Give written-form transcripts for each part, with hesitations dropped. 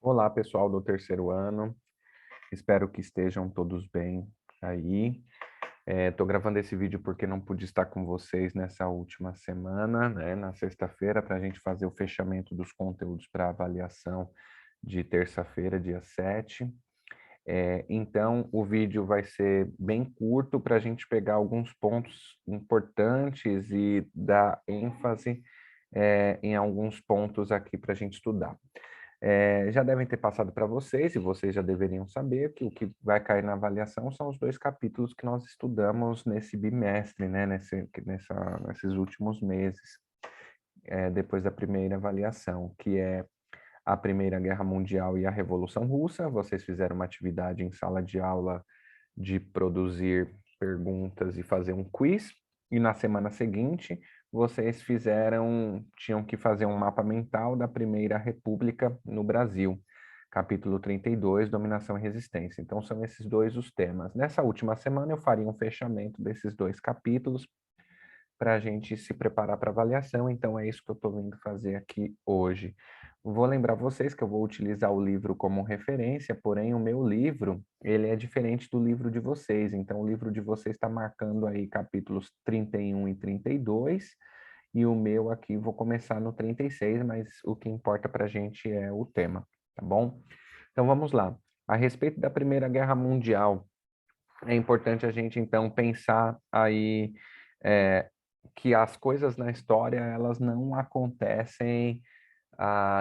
Olá, pessoal do terceiro ano. Espero que estejam todos bem aí. Estou gravando esse vídeo porque não pude estar com vocês nessa última semana, né, na sexta-feira, para a gente fazer o fechamento dos conteúdos para avaliação de terça-feira, dia 7. Então, o vídeo vai ser bem curto para a gente pegar alguns pontos importantes e dar ênfase em alguns pontos aqui para a gente estudar. Já devem ter passado para vocês, e vocês já deveriam saber que o que vai cair na avaliação são os 2 capítulos que nós estudamos nesse bimestre, né, nesses últimos meses, depois da primeira avaliação, que é a Primeira Guerra Mundial e a Revolução Russa. Vocês fizeram uma atividade em sala de aula de produzir perguntas e fazer um quiz, e na semana seguinte vocês tinham que fazer um mapa mental da Primeira República no Brasil, capítulo 32, Dominação e Resistência. Então são esses dois os temas. Nessa última semana eu faria um fechamento desses dois capítulos para a gente se preparar para avaliação, então é isso que eu estou vindo fazer aqui hoje. Vou lembrar vocês que eu vou utilizar o livro como referência, porém o meu livro, ele é diferente do livro de vocês, então o livro de vocês está marcando aí capítulos 31 e 32, e o meu aqui vou começar no 36, mas o que importa para a gente é o tema, tá bom? Então vamos lá. A respeito da Primeira Guerra Mundial, é importante a gente então pensar aí que as coisas na história elas não acontecem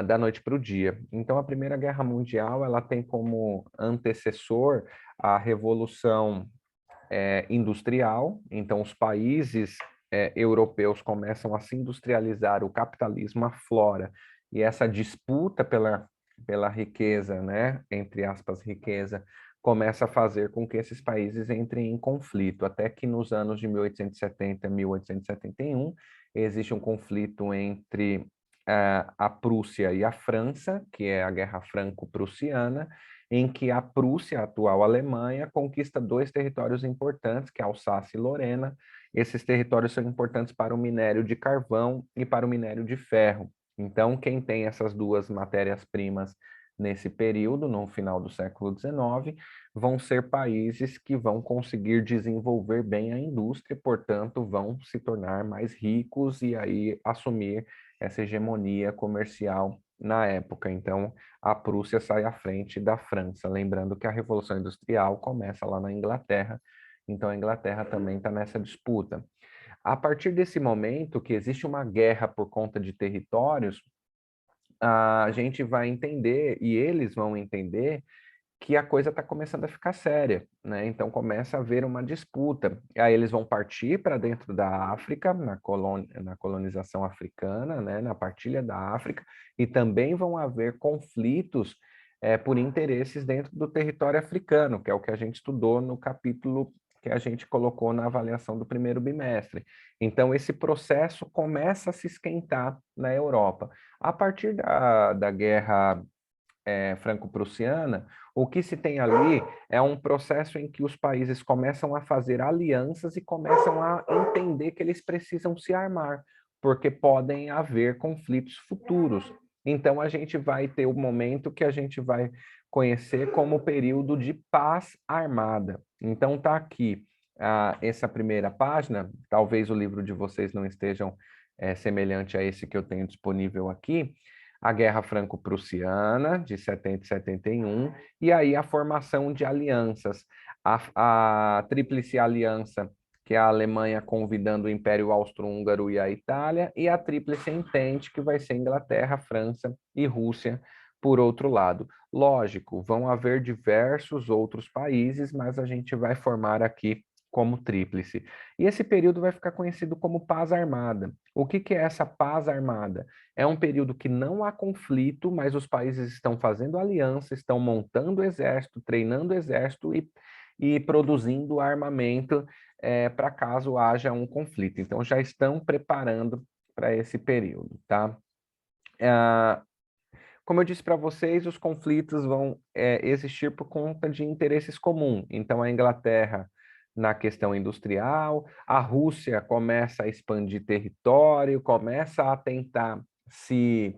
da noite para o dia. Então, a Primeira Guerra Mundial ela tem como antecessor a Revolução Industrial. Então, os países europeus começam a se industrializar, o capitalismo aflora, e essa disputa pela riqueza, né, entre aspas, riqueza, começa a fazer com que esses países entrem em conflito, até que nos anos de 1870 e 1871 existe um conflito entre a Prússia e a França, que é a Guerra Franco-Prussiana, em que a Prússia, a atual Alemanha, conquista dois territórios importantes, que é Alsácia e Lorena. Esses territórios são importantes para o minério de carvão e para o minério de ferro. Então, quem tem essas duas matérias-primas nesse período, no final do século XIX, vão ser países que vão conseguir desenvolver bem a indústria, portanto, vão se tornar mais ricos e aí assumir essa hegemonia comercial na época. Então, a Prússia sai à frente da França. Lembrando que a Revolução Industrial começa lá na Inglaterra, então a Inglaterra também está nessa disputa. A partir desse momento que existe uma guerra por conta de territórios, a gente vai entender, e eles vão entender, que a coisa está começando a ficar séria, né? Então começa a haver uma disputa. Aí eles vão partir para dentro da África, na colonização africana, né? Na partilha da África, e também vão haver conflitos por interesses dentro do território africano, que é o que a gente estudou no capítulo que a gente colocou na avaliação do primeiro bimestre. Então, esse processo começa a se esquentar na Europa. A partir da guerra franco-prussiana, o que se tem ali é um processo em que os países começam a fazer alianças e começam a entender que eles precisam se armar, porque podem haver conflitos futuros. Então, a gente vai ter o momento que a gente vai conhecer como período de paz armada. Então, está aqui essa primeira página, talvez o livro de vocês não estejam semelhante a esse que eu tenho disponível aqui, a Guerra Franco-Prussiana, de 70 e 71, e aí a formação de alianças. A Tríplice Aliança, que é a Alemanha convidando o Império Austro-Húngaro e a Itália, e a Tríplice Entente, que vai ser Inglaterra, França e Rússia, por outro lado. Lógico, vão haver diversos outros países, mas a gente vai formar aqui como tríplice. E esse período vai ficar conhecido como paz armada. O que é essa paz armada? É um período que não há conflito, mas os países estão fazendo aliança, estão montando exército, treinando exército e produzindo armamento para caso haja um conflito. Então, já estão preparando para esse período, tá? Como eu disse para vocês, os conflitos vão existir por conta de interesses comuns. Então, a Inglaterra na questão industrial, a Rússia começa a expandir território, começa a tentar se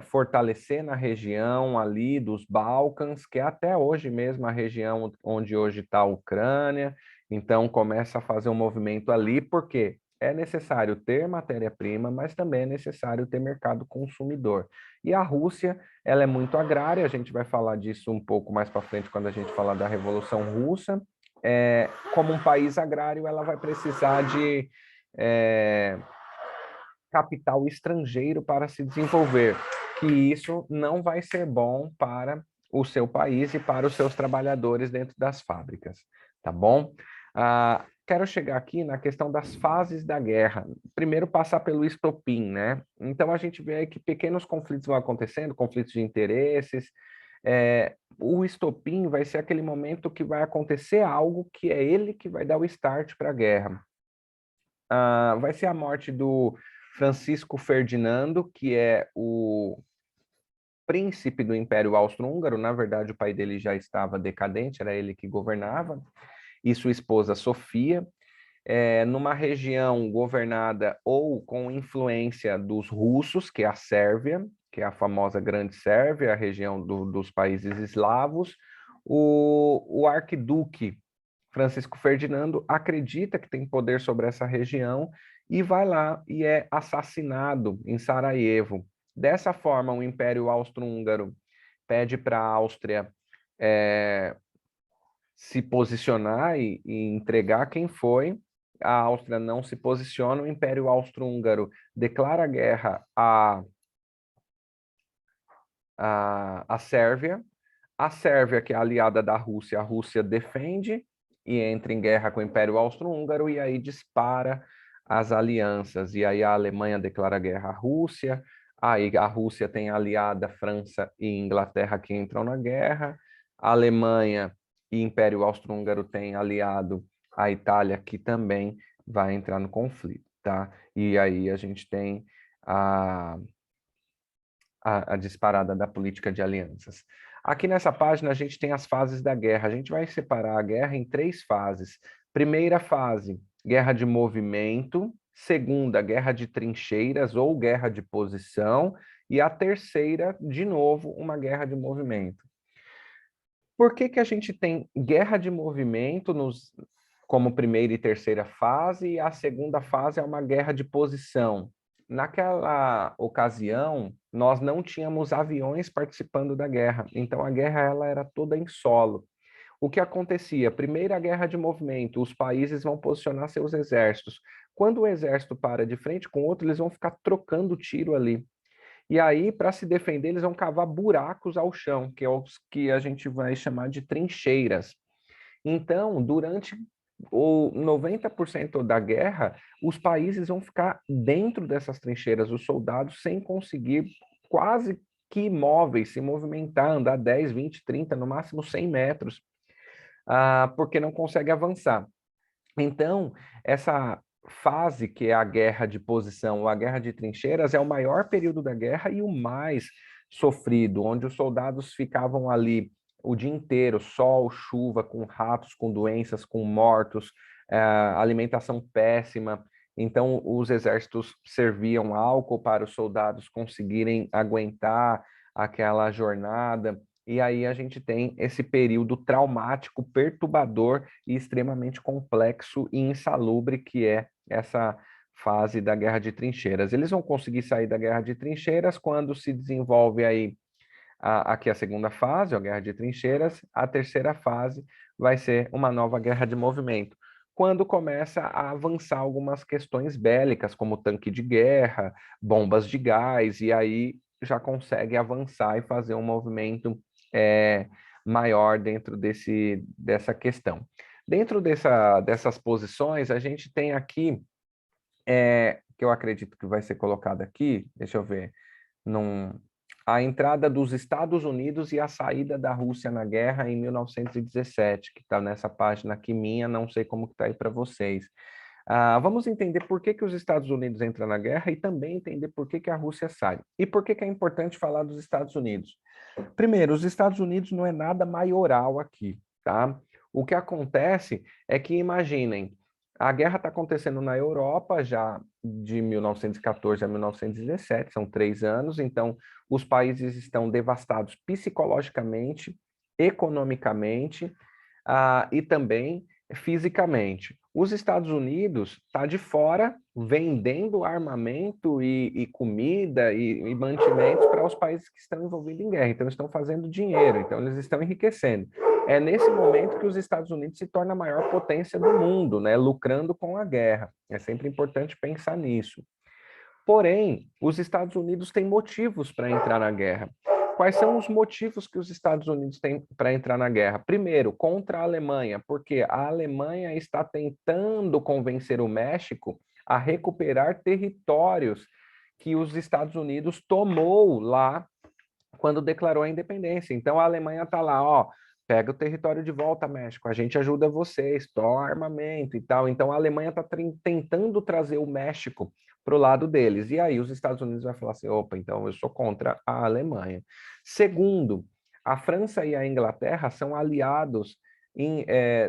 fortalecer na região ali dos Balcãs, que é até hoje mesmo a região onde hoje está a Ucrânia. Então, começa a fazer um movimento ali, porque é necessário ter matéria-prima, mas também é necessário ter mercado consumidor. E a Rússia, ela é muito agrária, a gente vai falar disso um pouco mais para frente quando a gente falar da Revolução Russa. Como um país agrário, ela vai precisar de capital estrangeiro para se desenvolver, que isso não vai ser bom para o seu país e para os seus trabalhadores dentro das fábricas, tá bom? Quero chegar aqui na questão das fases da guerra. Primeiro, passar pelo estopim, né? Então, a gente vê aí que pequenos conflitos vão acontecendo, conflitos de interesses. O estopim vai ser aquele momento que vai acontecer algo que é ele que vai dar o start para a guerra. Vai ser a morte do Francisco Ferdinando, que é o príncipe do Império Austro-Húngaro. Na verdade, o pai dele já estava decadente, era ele que governava, e sua esposa Sofia, numa região governada ou com influência dos russos, que é a Sérvia, que é a famosa Grande Sérvia, a região dos países eslavos. O arquiduque Francisco Ferdinando acredita que tem poder sobre essa região e vai lá e é assassinado em Sarajevo. Dessa forma, o Império Austro-Húngaro pede para a Áustria se posicionar e entregar quem foi. A Áustria não se posiciona, o Império Austro-Húngaro declara guerra à Sérvia. A Sérvia, que é aliada da Rússia, a Rússia defende e entra em guerra com o Império Austro-Húngaro e aí dispara as alianças. E aí a Alemanha declara guerra à Rússia, aí a Rússia tem aliada França e Inglaterra que entram na guerra, a Alemanha e Império Austro-Húngaro têm aliado a Itália que também vai entrar no conflito, tá? E aí a gente tem a disparada da política de alianças. Aqui nessa página a gente tem as fases da guerra. A gente vai separar a guerra em 3 fases. Primeira fase, guerra de movimento. Segunda, guerra de trincheiras ou guerra de posição. E a terceira, de novo, uma guerra de movimento. Por que a gente tem guerra de movimento como primeira e terceira fase, e a segunda fase é uma guerra de posição? Naquela ocasião, nós não tínhamos aviões participando da guerra, então a guerra ela era toda em solo. O que acontecia? Primeira guerra de movimento, os países vão posicionar seus exércitos. Quando o exército para de frente com o outro, eles vão ficar trocando tiro ali. E aí, para se defender, eles vão cavar buracos ao chão, que é os que a gente vai chamar de trincheiras. Então, durante o 90% da guerra, os países vão ficar dentro dessas trincheiras, os soldados sem conseguir quase que imóveis, se movimentar, andar 10, 20, 30, no máximo 100 metros, porque não consegue avançar. Então, essa fase, que é a guerra de posição ou a guerra de trincheiras, é o maior período da guerra e o mais sofrido, onde os soldados ficavam ali o dia inteiro, sol, chuva, com ratos, com doenças, com mortos, alimentação péssima. Então, os exércitos serviam álcool para os soldados conseguirem aguentar aquela jornada. E aí a gente tem esse período traumático, perturbador e extremamente complexo e insalubre, que é essa fase da guerra de trincheiras. Eles vão conseguir sair da guerra de trincheiras quando se desenvolve aí aqui a segunda fase, a guerra de trincheiras. A terceira fase vai ser uma nova guerra de movimento, quando começa a avançar algumas questões bélicas, como tanque de guerra, bombas de gás, e aí já consegue avançar e fazer um movimento maior dentro dessa questão. Dentro dessas posições, a gente tem aqui, que eu acredito que vai ser colocado aqui, deixa eu ver, a entrada dos Estados Unidos e a saída da Rússia na guerra em 1917, que está nessa página aqui minha, não sei como está aí para vocês. Vamos entender por que os Estados Unidos entram na guerra e também entender por que a Rússia sai. E por que é importante falar dos Estados Unidos? Primeiro, os Estados Unidos não é nada maioral aqui, tá? O que acontece é que, imaginem, A guerra está acontecendo na Europa já de 1914 a 1917, são 3 anos, então os países estão devastados psicologicamente, economicamente, e também fisicamente. Os Estados Unidos está de fora vendendo armamento e comida e mantimentos para os países que estão envolvidos em guerra. Então, estão fazendo dinheiro, então eles estão enriquecendo. É nesse momento que os Estados Unidos se torna a maior potência do mundo, né, lucrando com a guerra. É sempre importante pensar nisso. Porém, os Estados Unidos têm motivos para entrar na guerra. Quais são os motivos que os Estados Unidos têm para entrar na guerra? Primeiro, contra a Alemanha, porque a Alemanha está tentando convencer o México a recuperar territórios que os Estados Unidos tomou lá quando declarou a independência. Então a Alemanha está lá, ó, pega o território de volta, México, a gente ajuda vocês, toma armamento e tal. Então a Alemanha está tentando trazer o México para o lado deles. E aí os Estados Unidos vai falar assim, opa, então eu sou contra a Alemanha. Segundo, a França e a Inglaterra são aliados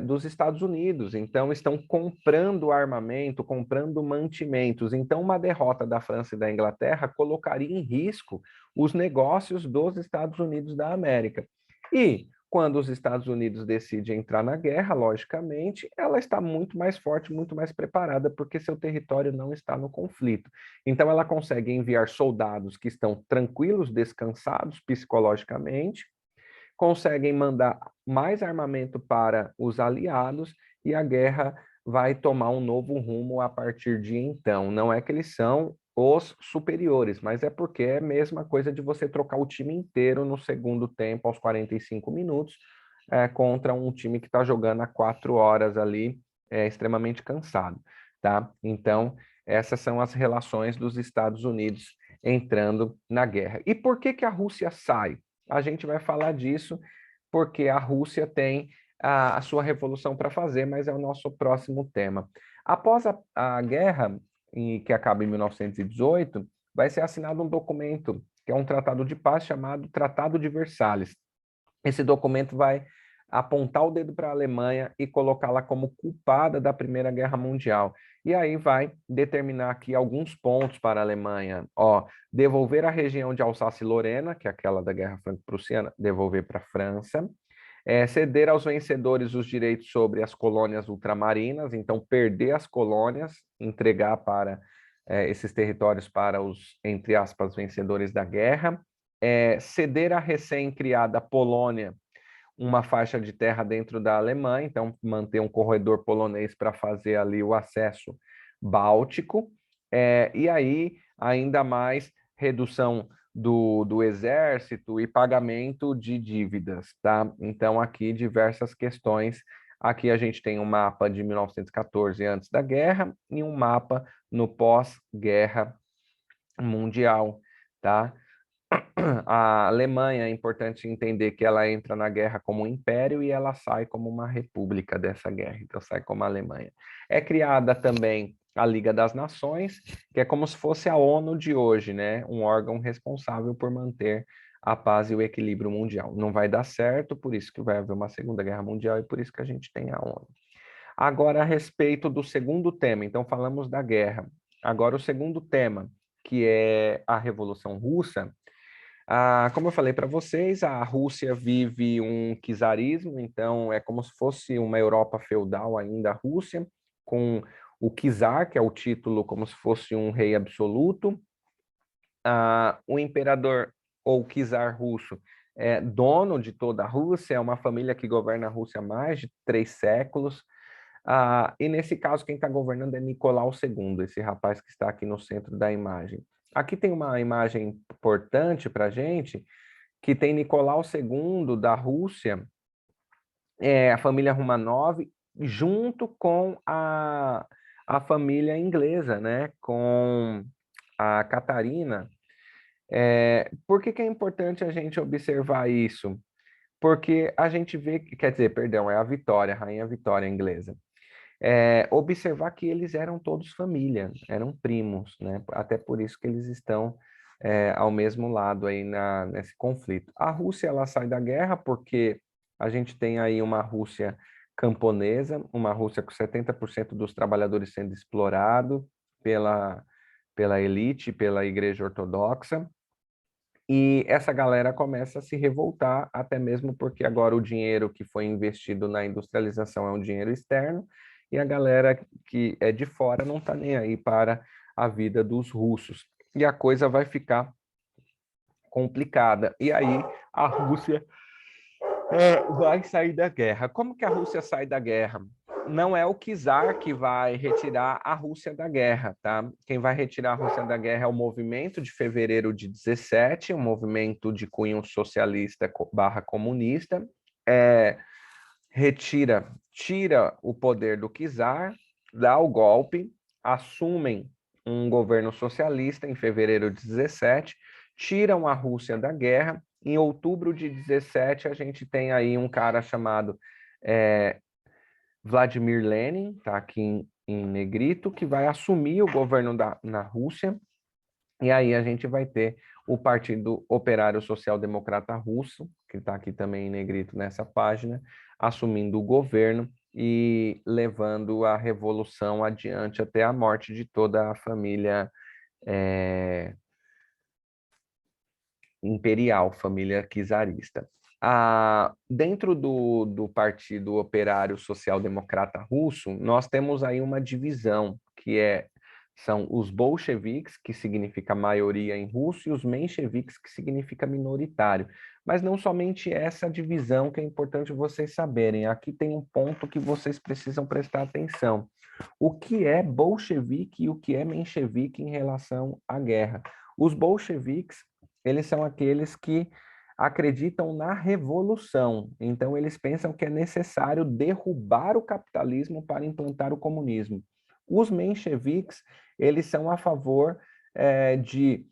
dos Estados Unidos, então estão comprando armamento, comprando mantimentos. Então, uma derrota da França e da Inglaterra colocaria em risco os negócios dos Estados Unidos da América. E quando os Estados Unidos decidem entrar na guerra, logicamente, ela está muito mais forte, muito mais preparada, porque seu território não está no conflito. Então, ela consegue enviar soldados que estão tranquilos, descansados psicologicamente, conseguem mandar mais armamento para os aliados e a guerra vai tomar um novo rumo a partir de então. Não é que eles são os superiores, mas é porque é a mesma coisa de você trocar o time inteiro no segundo tempo, aos 45 minutos, contra um time que está jogando há 4 horas ali, extremamente cansado, tá? Então, essas são as relações dos Estados Unidos entrando na guerra. E por que que a Rússia sai? A gente vai falar disso porque a Rússia tem a sua revolução para fazer, mas é o nosso próximo tema. Após a guerra, que acaba em 1918, vai ser assinado um documento, que é um tratado de paz chamado Tratado de Versalhes. Esse documento vai apontar o dedo para a Alemanha e colocá-la como culpada da Primeira Guerra Mundial. E aí vai determinar aqui alguns pontos para a Alemanha. Ó, devolver a região de Alsácia e Lorena, que é aquela da Guerra Franco-Prussiana, devolver para a França. Ceder aos vencedores os direitos sobre as colônias ultramarinas, então perder as colônias, entregar para esses territórios para os, entre aspas, vencedores da guerra. Ceder à recém-criada Polônia uma faixa de terra dentro da Alemanha, então manter um corredor polonês para fazer ali o acesso báltico, e aí ainda mais redução do exército e pagamento de dívidas, tá? Então aqui diversas questões. Aqui a gente tem um mapa de 1914 antes da guerra e um mapa no pós-guerra mundial, tá? A Alemanha, é importante entender que ela entra na guerra como um império e ela sai como uma república dessa guerra, então sai como a Alemanha. É criada também a Liga das Nações, que é como se fosse a ONU de hoje, né? Um órgão responsável por manter a paz e o equilíbrio mundial. Não vai dar certo, por isso que vai haver uma Segunda Guerra Mundial e por isso que a gente tem a ONU. Agora, a respeito do segundo tema, então falamos da guerra. Agora, o segundo tema, que é a Revolução Russa. Como eu falei para vocês, a Rússia vive um czarismo, então é como se fosse uma Europa feudal ainda, a Rússia, com o czar, que é o título como se fosse um rei absoluto. O imperador ou czar russo é dono de toda a Rússia, é uma família que governa a Rússia há mais de 3 séculos. E nesse caso, quem está governando é Nicolau II, esse rapaz que está aqui no centro da imagem. Aqui tem uma imagem importante para a gente, que tem Nicolau II da Rússia, a família Romanov, junto com a família inglesa, né? Com a Catarina. Por que que é importante a gente observar isso? Porque a gente vê, quer dizer, perdão, é a Vitória, a Rainha Vitória inglesa. Observar que eles eram todos família, eram primos, né? Até por isso que eles estão ao mesmo lado aí nesse conflito. A Rússia ela sai da guerra porque a gente tem aí uma Rússia camponesa, uma Rússia com 70% dos trabalhadores sendo explorado pela elite, pela Igreja Ortodoxa. E essa galera começa a se revoltar, até mesmo porque agora o dinheiro que foi investido na industrialização é um dinheiro externo, e a galera que é de fora não está nem aí para a vida dos russos. E a coisa vai ficar complicada. E aí a Rússia vai sair da guerra. Como que a Rússia sai da guerra? Não é o czar que vai retirar a Rússia da guerra, tá? Quem vai retirar a Rússia da guerra é o movimento de fevereiro de 17, um movimento de cunho socialista barra comunista, tira o poder do czar, dá o golpe, assumem um governo socialista em fevereiro de 17, tiram a Rússia da guerra. Em outubro de 17, a gente tem aí um cara chamado Vladimir Lenin, tá aqui em negrito, que vai assumir o governo na Rússia, e aí a gente vai ter o Partido Operário Social Democrata Russo, que está aqui também em negrito nessa página, assumindo o governo e levando a revolução adiante até a morte de toda a família imperial, família czarista. Dentro do Partido Operário Social Democrata Russo, nós temos aí uma divisão, que são os bolcheviques, que significa maioria em russo, e os mencheviques, que significa minoritário. Mas não somente essa divisão que é importante vocês saberem. Aqui tem um ponto que vocês precisam prestar atenção. O que é bolchevique e o que é menchevique em relação à guerra? Os bolcheviques, eles são aqueles que acreditam na revolução. Então, eles pensam que é necessário derrubar o capitalismo para implantar o comunismo. Os mencheviques, eles são a favor de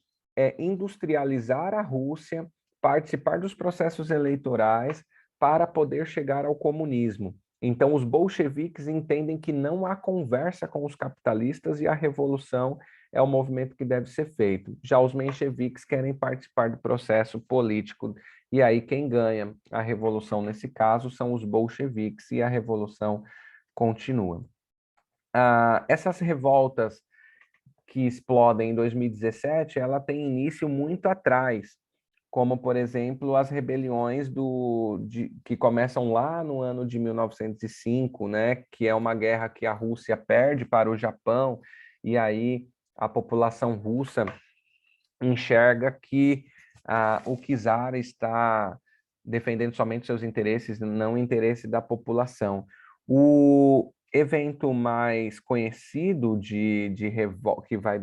industrializar a Rússia, participar dos processos eleitorais para poder chegar ao comunismo. Então, os bolcheviques entendem que não há conversa com os capitalistas e a revolução é o movimento que deve ser feito. Já os mencheviques querem participar do processo político, e aí quem ganha a revolução nesse caso são os bolcheviques, e a revolução continua. Essas revoltas que explodem em 2017, ela tem início muito atrás, como, por exemplo, as rebeliões que começam lá no ano de 1905, né, que é uma guerra que a Rússia perde para o Japão, e aí a população russa enxerga que o czar está defendendo somente seus interesses, não o interesse da população. O evento mais conhecido que vai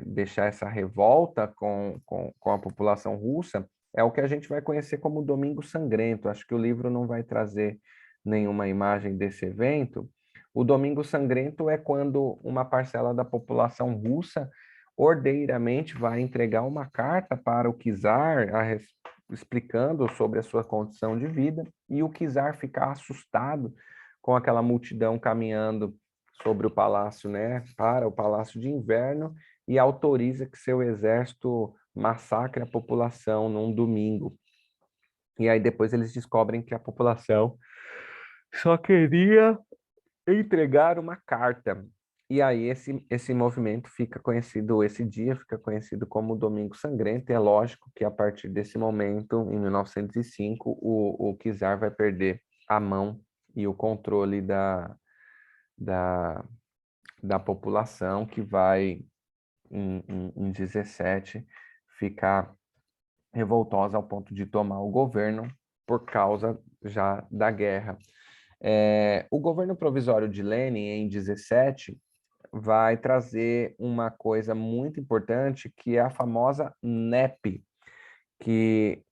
deixar essa revolta com a população russa é o que a gente vai conhecer como Domingo Sangrento. Acho que o livro não vai trazer nenhuma imagem desse evento. O Domingo Sangrento é quando uma parcela da população russa ordeiramente vai entregar uma carta para o czar explicando sobre a sua condição de vida, e o czar fica assustado com aquela multidão caminhando sobre o palácio, né, para o Palácio de Inverno, e autoriza que seu exército massacre a população num domingo. E aí depois eles descobrem que a população só queria entregar uma carta. E aí esse movimento fica conhecido, esse dia fica conhecido como Domingo Sangrento, e é lógico que a partir desse momento, em 1905, o czar vai perder a mão e o controle da população, que vai, em 17, ficar revoltosa ao ponto de tomar o governo por causa já da guerra. O governo provisório de Lenin, em 17, vai trazer uma coisa muito importante, que é a famosa NEP, que,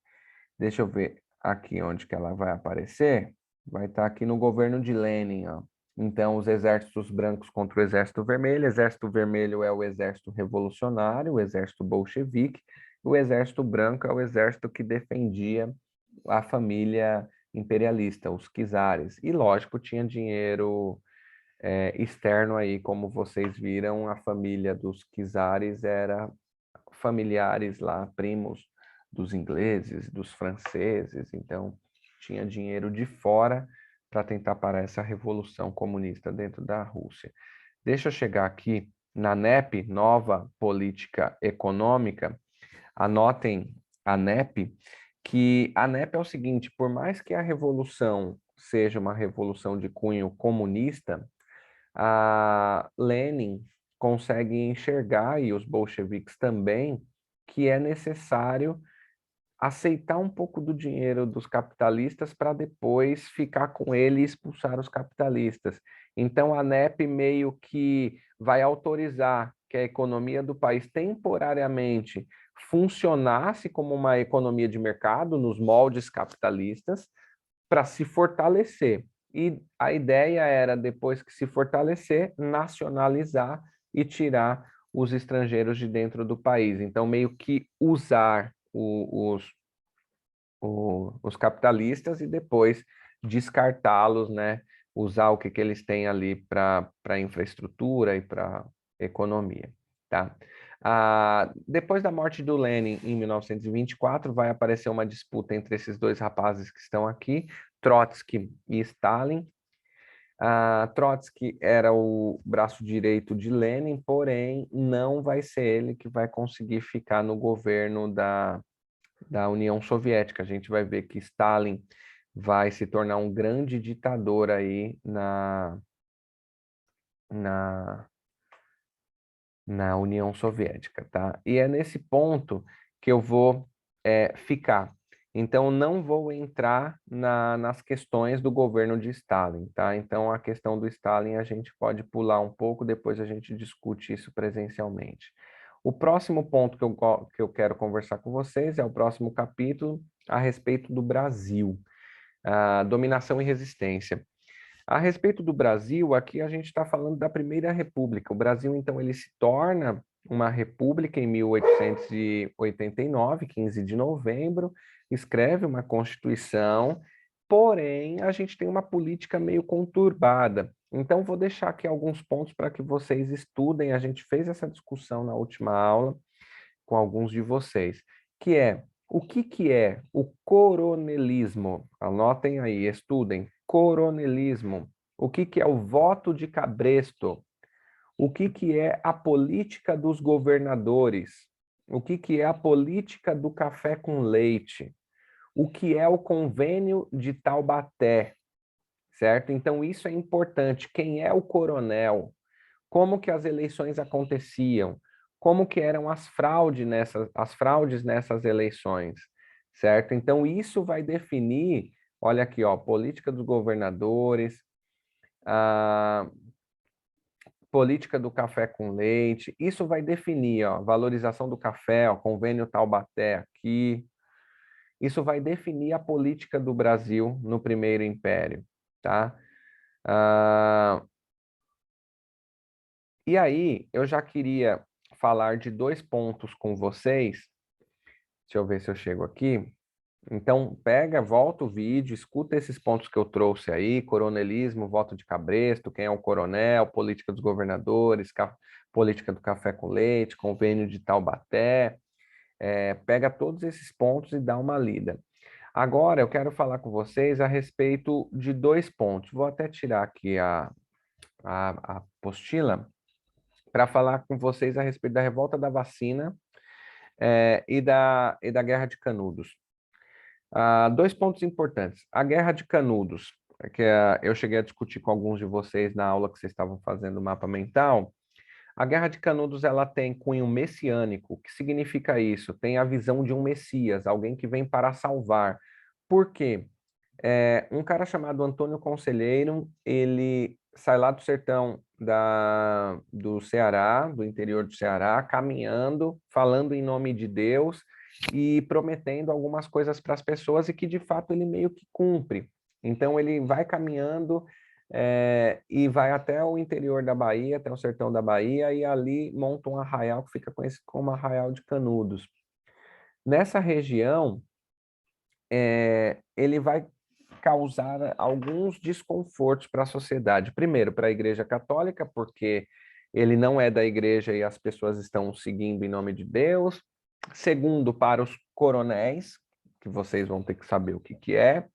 deixa eu ver aqui onde que ela vai aparecer, vai estar aqui no governo de Lenin, ó. Então, os exércitos brancos contra o exército vermelho é o exército revolucionário, o exército bolchevique, o exército branco é o exército que defendia a família imperialista, os czares. E, lógico, tinha dinheiro externo aí, como vocês viram, a família dos czares era familiares lá, primos dos ingleses, dos franceses, então tinha dinheiro de fora para tentar parar essa revolução comunista dentro da Rússia. Deixa eu chegar aqui na NEP, Nova Política Econômica. Anotem a NEP, que a NEP é o seguinte: por mais que a revolução seja uma revolução de cunho comunista, a Lenin consegue enxergar, e os bolcheviques também, que é necessário aceitar um pouco do dinheiro dos capitalistas para depois ficar com ele e expulsar os capitalistas. Então, a NEP meio que vai autorizar que a economia do país temporariamente funcionasse como uma economia de mercado nos moldes capitalistas para se fortalecer. E a ideia era, depois que se fortalecer, nacionalizar e tirar os estrangeiros de dentro do país. Então, meio que usar os capitalistas e depois descartá-los, né? Usar o que eles têm ali para infraestrutura e para economia, tá? Depois da morte do Lenin, em 1924, vai aparecer uma disputa entre esses dois rapazes que estão aqui, Trotsky e Stalin. Trotsky era o braço direito de Lenin, porém não vai ser ele que vai conseguir ficar no governo da União Soviética. A gente vai ver que Stalin vai se tornar um grande ditador aí na, na União Soviética, tá? E é nesse ponto que eu vou ficar. Então, não vou entrar nas questões do governo de Stalin, tá? Então, a questão do Stalin a gente pode pular um pouco, depois a gente discute isso presencialmente. O próximo ponto que eu quero conversar com vocês é o próximo capítulo a respeito do Brasil, dominação e resistência. A respeito do Brasil, aqui a gente está falando da Primeira República. O Brasil, então, ele se torna uma república em 1889, 15 de novembro, escreve uma Constituição, porém, a gente tem uma política meio conturbada. Então, vou deixar aqui alguns pontos para que vocês estudem. A gente fez essa discussão na última aula com alguns de vocês, que é o que é o coronelismo? Anotem aí, estudem. Coronelismo. O que é o voto de cabresto? O que é a política dos governadores? O que é a política do café com leite? O que é o convênio de Taubaté? Certo? Então, isso é importante. Quem é o coronel? Como que as eleições aconteciam? Como que eram as fraudes nessas eleições? Certo? Então, isso vai definir, olha aqui, ó, política dos governadores, a política do café com leite, isso vai definir, ó, valorização do café, ó, convênio Taubaté aqui, isso vai definir a política do Brasil no Primeiro Império, tá? E aí, eu já queria falar de dois pontos com vocês. Deixa eu ver se eu chego aqui. Então, pega, volta o vídeo, escuta esses pontos que eu trouxe aí: coronelismo, voto de cabresto, quem é o coronel, política dos governadores, política do café com leite, convênio de Taubaté. Pega todos esses pontos e dá uma lida. Agora, eu quero falar com vocês a respeito de dois pontos. Vou até tirar aqui a apostila para falar com vocês a respeito da revolta da vacina e da Guerra de Canudos. Dois pontos importantes. A Guerra de Canudos, que eu cheguei a discutir com alguns de vocês na aula que vocês estavam fazendo o mapa mental. A Guerra de Canudos ela tem cunho messiânico. O que significa isso? Tem a visão de um Messias, alguém que vem para salvar. Por quê? Um cara chamado Antônio Conselheiro, ele sai lá do sertão do Ceará, do interior do Ceará, caminhando, falando em nome de Deus e prometendo algumas coisas para as pessoas e que de fato ele meio que cumpre. Então ele vai caminhando e vai até o interior da Bahia, até o sertão da Bahia, e ali monta um arraial que fica conhecido como Arraial de Canudos. Nessa região, ele vai causar alguns desconfortos para a sociedade. Primeiro, para a Igreja Católica, porque ele não é da igreja e as pessoas estão seguindo em nome de Deus. Segundo, para os coronéis, que vocês vão ter que saber o que é.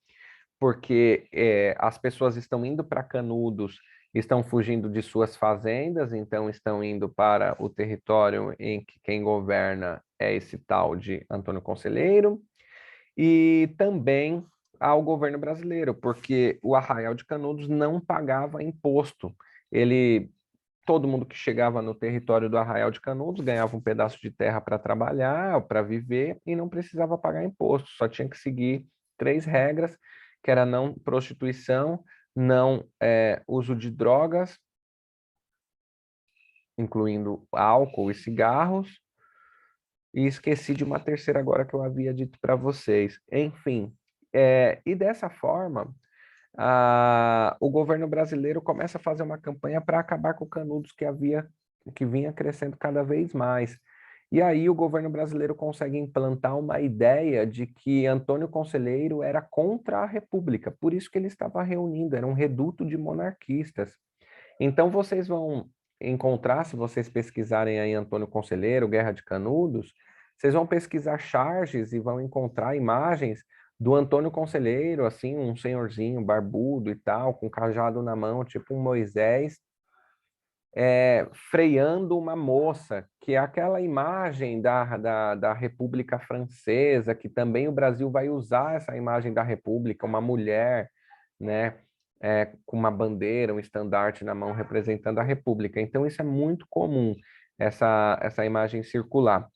porque as pessoas estão indo para Canudos, estão fugindo de suas fazendas, então estão indo para o território em que quem governa é esse tal de Antônio Conselheiro, e também ao governo brasileiro, porque o Arraial de Canudos não pagava imposto. Todo mundo que chegava no território do Arraial de Canudos ganhava um pedaço de terra para trabalhar, para viver, e não precisava pagar imposto, só tinha que seguir 3 regras, que era não prostituição, não uso de drogas, incluindo álcool e cigarros, e esqueci de uma terceira agora que eu havia dito para vocês. Enfim, e dessa forma, o governo brasileiro começa a fazer uma campanha para acabar com o Canudos que vinha crescendo cada vez mais. E aí o governo brasileiro consegue implantar uma ideia de que Antônio Conselheiro era contra a República, por isso que ele estava reunindo, era um reduto de monarquistas. Então vocês vão encontrar, se vocês pesquisarem aí Antônio Conselheiro, Guerra de Canudos, vocês vão pesquisar charges e vão encontrar imagens do Antônio Conselheiro, assim, um senhorzinho barbudo e tal, com cajado na mão, tipo um Moisés, freando uma moça, que é aquela imagem da República Francesa, que também o Brasil vai usar essa imagem da República, uma mulher, né, com uma bandeira, um estandarte na mão representando a República. Então, isso é muito comum, essa imagem circular.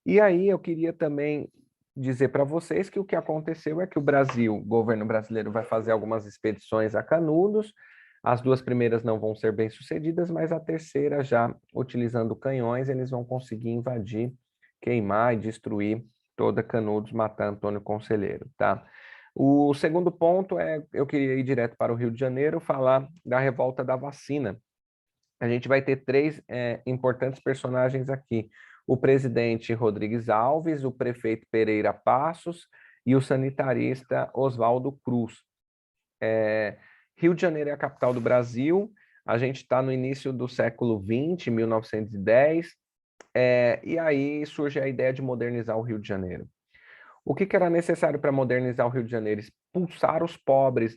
E aí eu queria também dizer para vocês que o que aconteceu é que o governo brasileiro vai fazer algumas expedições a Canudos, as 2 primeiras não vão ser bem sucedidas, mas a terceira, já utilizando canhões, eles vão conseguir invadir, queimar e destruir toda Canudos, matar Antônio Conselheiro, tá? O segundo ponto eu queria ir direto para o Rio de Janeiro, falar da revolta da vacina. A gente vai ter 3 importantes personagens aqui: o presidente Rodrigues Alves, o prefeito Pereira Passos e o sanitarista Oswaldo Cruz. Rio de Janeiro é a capital do Brasil, a gente está no início do século XX, 1910, e aí surge a ideia de modernizar o Rio de Janeiro. O que era necessário para modernizar o Rio de Janeiro? Expulsar os pobres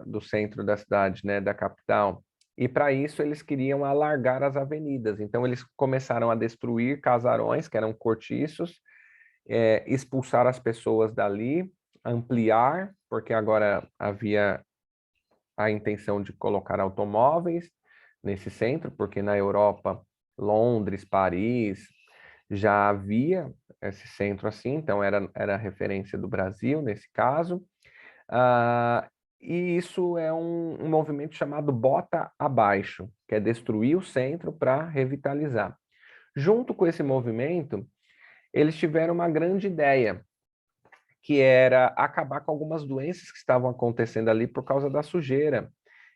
do centro da cidade, né, da capital. E para isso eles queriam alargar as avenidas. Então eles começaram a destruir casarões, que eram cortiços, expulsar as pessoas dali, ampliar, porque agora havia a intenção de colocar automóveis nesse centro, porque na Europa, Londres, Paris, já havia esse centro assim, então era referência do Brasil nesse caso. E isso é um movimento chamado Bota Abaixo, que é destruir o centro para revitalizar. Junto com esse movimento, eles tiveram uma grande ideia, que era acabar com algumas doenças que estavam acontecendo ali por causa da sujeira.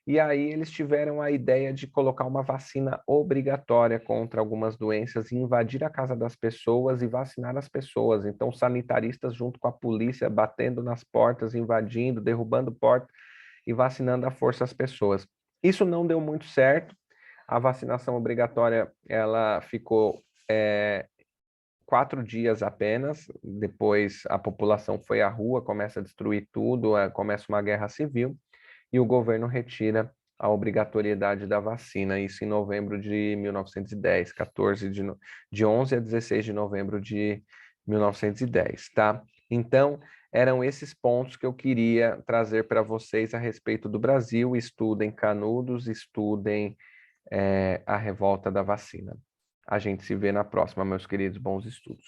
E aí eles tiveram a ideia de colocar uma vacina obrigatória contra algumas doenças e invadir a casa das pessoas e vacinar as pessoas. Então, sanitaristas junto com a polícia batendo nas portas, invadindo, derrubando portas e vacinando à força as pessoas. Isso não deu muito certo. A vacinação obrigatória, ela ficou 4 dias apenas. Depois a população foi à rua, começa a destruir tudo, começa uma guerra civil e o governo retira a obrigatoriedade da vacina, isso em novembro de 1910, de 11 a 16 de novembro de 1910, tá? Então, eram esses pontos que eu queria trazer para vocês a respeito do Brasil. Estudem Canudos, estudem a revolta da vacina. A gente se vê na próxima, meus queridos, bons estudos.